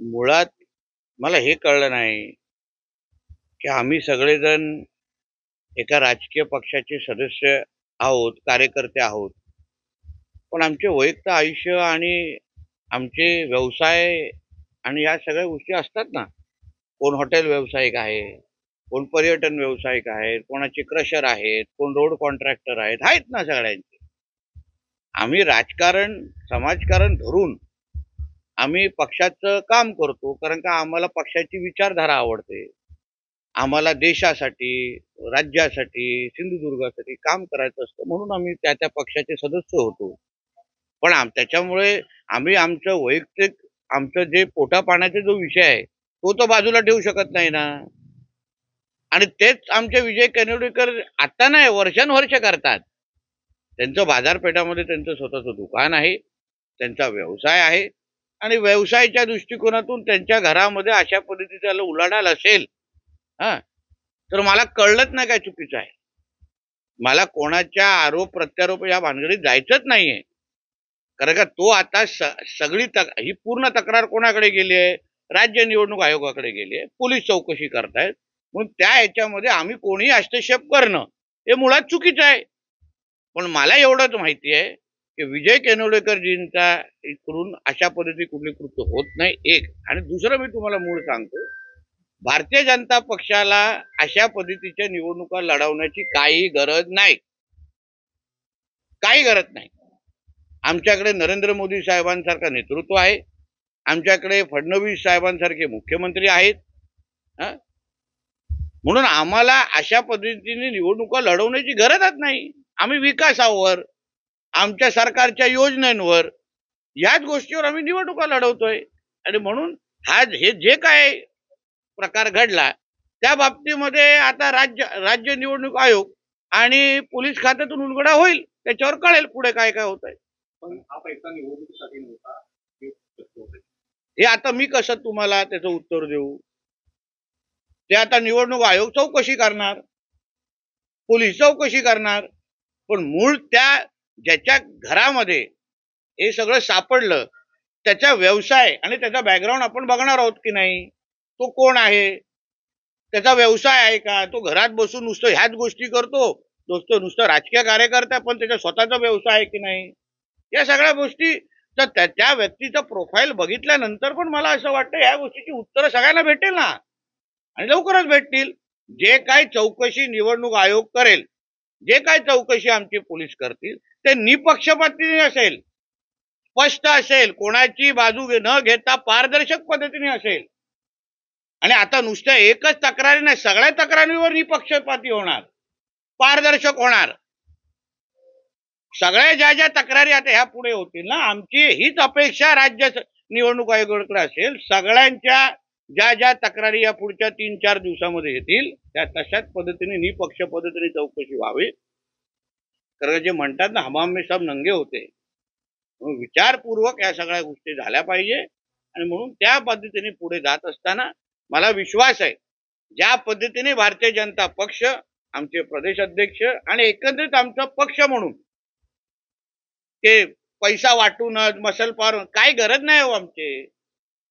मुळात मला हे कळलं नाही, की आम्ही सगळेजण एका राजकीय पक्षाचे सदस्य आहोत, कार्यकर्ते आहोत. पण आमचे वैयक्तिक आयुष्य आणि आमचे व्यवसाय आणि या सगळ्या गोष्टी असतात ना. कोण हॉटेल व्यावसायिक आहे, कोण पर्यटन व्यावसायिक आहेत, कोणाचे क्रशर आहेत, कोण रोड कॉन्ट्रॅक्टर आहेत ना सगळ्यांचे. आम्ही राजकारण, समाजकारण धरून आम्ही पक्षाचं काम करतो, कारण का आम्हाला पक्षाची विचारधारा आवडते. आम्हाला देशासाठी, राज्यासाठी, सिंधुदुर्गासाठी काम करायचं असतं म्हणून आम्ही त्या पक्षाचे सदस्य होतो. पण त्याच्यामुळे आम्ही आमचं वैयक्तिक आमचं जे पोटापाण्याचा जो विषय आहे, तो तर बाजूला ठेवू शकत नाही ना. आणि तेच आमचे विजय कनिवडेकर आता नाही वर्षानुवर्ष करतात. त्यांचं बाजारपेठामध्ये त्यांचं स्वतःचं दुकान आहे, त्यांचा व्यवसाय आहे आणि व्यवसायाच्या दृष्टिकोनातून त्यांच्या घरामध्ये अशा पद्धतीचा उलाढाल असेल, हां, तर मला कळलंच नाही काय चुकीचं आहे. मला कोणाच्या आरोप प्रत्यारोप या भानगडीत जायचंच नाहीये. कारण का तो आता सगळी ही पूर्ण तक्रार कोणाकडे गेली आहे? राज्य निवडणूक आयोगाकडे गेली आहे. पोलीस चौकशी करतायत. म्हणून त्या ह्याच्यामध्ये आम्ही कोणीही हस्तक्षेप करणं हे मुळात चुकीचं आहे. पण मला एवढंच माहिती आहे, की विजय केनवडेकरजींचा इकडून अशा पद्धती कुठली कृत्य होत नाही एक. आणि दुसरं मी तुम्हाला मूळ सांगतो, भारतीय जनता पक्षाला अशा पद्धतीच्या निवडणुका लढवण्याची काही गरज नाही. काही गरज नाही. आमच्याकडे नरेंद्र मोदी साहेबांसारखा नेतृत्व आहे. आमच्याकडे फडणवीस साहेबांसारखे मुख्यमंत्री आहेत. म्हणून आम्हाला अशा पद्धतीने निवडणुका लढवण्याची गरजच नाही. आम्ही विकासावर, आमच्या सरकारच्या योजनांवर, याच गोष्टीवर आम्ही निवडणुका लढवतोय. आणि म्हणून हे जे काय प्रकार घडला त्या बाबतीमध्ये आता राज्य निवडणूक आयोग आणि पोलीस खात्यातून उलगडा होईल. त्याच्यावर कळेल पुढे काय काय होत आहे. पण हा पैसा निवडणुकीसाठी नव्हता हे आता मी कसं तुम्हाला त्याचं उत्तर देऊ? ते आता निवडणूक आयोग चौकशी करणार, पोलीस चौकशी करणार. पण मूळ ज्याच्या घरामध्ये हे सगळं सापडलं त्याचा व्यवसाय आणि त्याचा बॅकग्राऊंड आपण बघणार आहोत की नाही. तो कोण आहे, त्याचा व्यवसाय आहे का, तो घरात बसून नुसतं ह्याच गोष्टी करतो, नुसतं राजकीय कार्यकर्ता पण त्याचा स्वतःचा व्यवसाय आहे की नाही. या सगळ्या गोष्टी तर त्या व्यक्तीचं प्रोफाईल बघितल्यानंतर पण मला असं वाटतं या गोष्टीची उत्तरं सगळ्यांना भेटेल ना. आणि लवकरच भेटतील. जे काही चौकशी निवडणूक आयोग करेल, जे काही चौकशी आमचे पोलीस करतील ते निपक्षपातीने असेल, स्पष्ट असेल, कोणाची बाजू न घेता पारदर्शक पद्धतीने असेल. आणि आता नुसत्या एकच तक्रारी नाही, सगळ्या तक्रारींवर निपक्षपाती होणार, पारदर्शक होणार. सगळ्या ज्या तक्रारी आता ह्या पुढे होतील ना, आमची हीच अपेक्षा राज्य निवडणूक आयोगाकडे असेल. सगळ्यांच्या ज्या तक्रारी या पुढच्या 3-4 दिवसामध्ये येतील त्या तशाच पद्धतीने निपक्ष पद्धतीने चौकशी व्हावी. कारण जे म्हणतात ना, हमाम में सब नंगे होते, विचारपूर्वक या सगळ्या गोष्टी झाल्या पाहिजे. आणि म्हणून त्या पद्धतीने पुढे जात असताना मला विश्वास आहे, ज्या पद्धतीने भारतीय जनता पक्ष, आमचे प्रदेश अध्यक्ष आणि एकंदरीत आमचा पक्ष म्हणून ते पैसा वाटूनच मसल पार काय गरज नाही हो. आमचे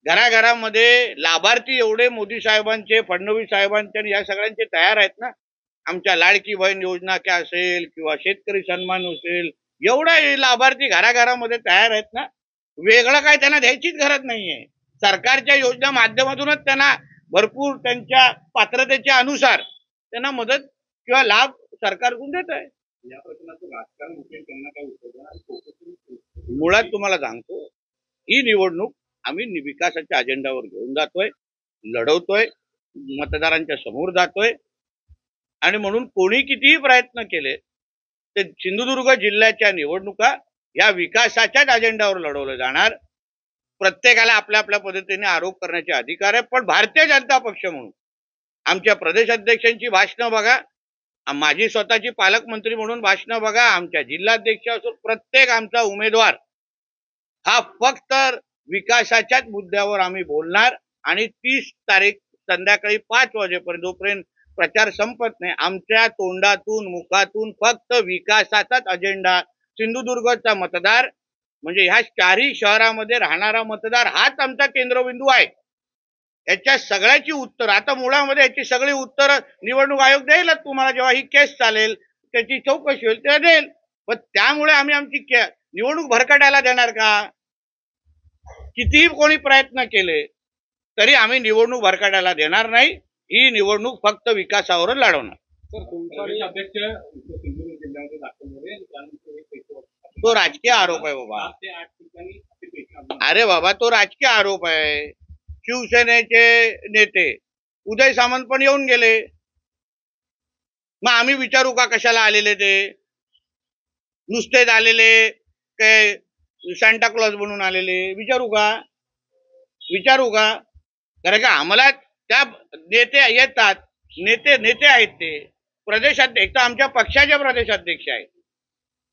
घराघरामध्ये लाभार्थी एवढे मोदी साहेबांचे, फडणवीस साहेबांचे आणि या सगळ्यांचे तयार आहेत ना. आमच्या लाडकी बहीण योजना काय असेल किंवा शेतकरी सन्मान असेल, एवढे लाभार्थी घराघरामध्ये तयार आहेत ना. वेगळं काय त्यांना द्यायचीच गरज नाहीये. सरकारच्या योजना माध्यमातूनच त्यांना भरपूर त्यांच्या पात्रतेच्या अनुसार त्यांना मदत किंवा लाभ सरकारकडून देत आहे. या प्रश्नाचं राजकारण होते त्यांना काय उत्तर? मुळात तुम्हाला सांगतो, ही निवडणूक आम्ही विकासाच्या अजेंडावर घेऊन जातोय, लढवतोय, मतदारांच्या समोर जातोय. आणि म्हणून कोणी कितीही प्रयत्न केले ते सिंधुदुर्ग जिल्ह्याच्या निवडणुका या विकासाच्याच अजेंडावर लढवलं जाणार. प्रत्येकाला आपल्या आपल्या पद्धतीने आरोप करण्याचे अधिकार आहे. पण भारतीय जनता पक्ष म्हणून आमच्या प्रदेश अध्यक्षांची भाषणं बघा, माझी स्वतःची पालकमंत्री म्हणून भाषणं बघा, आमच्या जिल्हाध्यक्ष असो, प्रत्येक आमचा उमेदवार हा फक्त विकासाच्याच मुद्द्यावर आम्ही बोलणार. आणि 30 तारीख संध्याकाळी 5 वाजेपर्यंत जोपर्यंत प्रचार संपत नाही, आमच्या तोंडातून मुखातून फक्त विकासाचाच अजेंडा. सिंधुदुर्गचा मतदार म्हणजे ह्या 4ही शहरामध्ये राहणारा मतदार हाच आमचा केंद्रबिंदू आहे. याच्या सगळ्याची उत्तर आता मुळामध्ये याची सगळी उत्तर निवडणूक आयोग देईलच तुम्हाला. जेव्हा ही केस चालेल त्याची चौकशी होईल तेव्हा देईल. पण त्यामुळे आम्ही आमची निवडणूक भरकटायला देणार का? कितीही कोणी प्रयत्न केले तरी आम्ही निवडणूक भरकटायला देणार नाही. ही निवडणूक फक्त विकासावर लढवणार. सर तुमचा अध्यक्ष सिंधुदुर्ग जिल्ह्यामध्ये दाखल झाले आणि त्यानंतर हे पैसे तो राजकीय आरोप आहे बाबा. 7 ते 8 ठिकाणी असे पैसे अरे बाबा तो राजकीय आरोप आहे. शिवसेनेचे नेते उदय सामंत पण येऊन गेले. मग आम्ही विचारू का कशाला आलेले ते? नुसतेच आलेले काय सांता क्लॉज बनून आलेले? विचारू का? कारण का आम्हाला त्या नेते येतात. नेते आहेत ते प्रदेशाध्यक्ष, आमच्या पक्षाचे प्रदेशाध्यक्ष आहेत.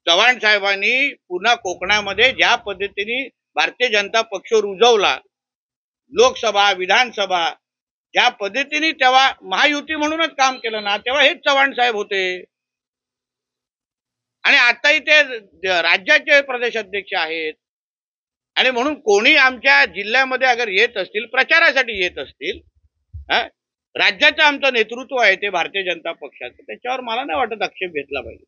चव्हाण साहेबांनी पुन्हा कोकणामध्ये ज्या पद्धतीने भारतीय जनता पक्ष रुजवला, लोकसभा विधानसभा ज्या पद्धतीने तेव्हा महायुती म्हणूनच काम केलं ना, तेव्हा हेच चव्हाण साहेब होते. आणि आताही ते राज्याचे प्रदेशाध्यक्ष आहेत. आणि म्हणून कोणी आमच्या जिल्ह्यामध्ये अगर येत असतील, प्रचारासाठी येत असतील, राज्याचं आमचं नेतृत्व आहे ते भारतीय जनता पक्षाचं, त्याच्यावर मला नाही वाटत आक्षेप घेतला पाहिजे.